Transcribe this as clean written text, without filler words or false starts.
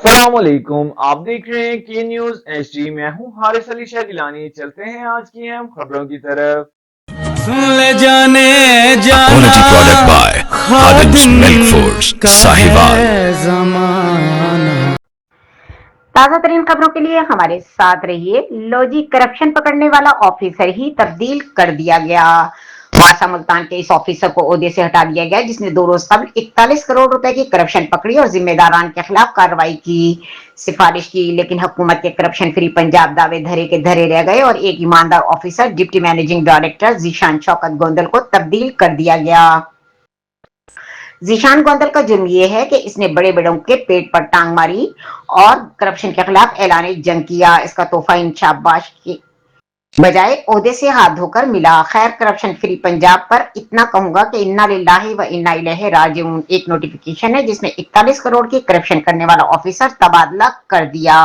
अस्सलाम वालेकुम। आप देख रहे हैं के न्यूज एचडी। मैं हूं हारिस अली शाह गिलानी। चलते हैं आज की अहम खबरों की तरफ। सुन ले जाने जाना Quality product by Khadim's Milk Foods, का Sahiwal। है जमाना। ताजा तरीन खबरों के लिए हमारे साथ रहिए। लो जी, करप्शन पकड़ने वाला ऑफिसर ही तब्दील कर दिया गया। वासा मुल्तान के इस ऑफिसर को ओहदे से हटा दिया गया जिसने 2 रोज कबल 41 करोड़ रुपए की करप्शन पकड़ी और जिम्मेदारान के खिलाफ कार्रवाई की सिफारिश की, लेकिन हुकूमत के करप्शन फ्री पंजाब दावे धरे के धरे रह गए और एक ईमानदार officer deputy managing director Zeeshan Shaukat Gondal को तब्दील कर दिया गया। जीशान गोंदल का जुर्म यह है कि इसने बड़े बड़ों के पेट पर टांग मारी और करप्शन के खिलाफ ऐलान जंग किया। इसका तोहफा इन शाबाश के बजाय ओहदे से हाथ धोकर मिला। खैर, करप्शन फ्री पंजाब पर इतना कहूंगा कि इन्ना लिल्लाहि व इन्ना इलैहि राजिऊन एक नोटिफिकेशन है जिसमें 41 करोड़ की करप्शन करने वाला ऑफिसर तबादला कर दिया।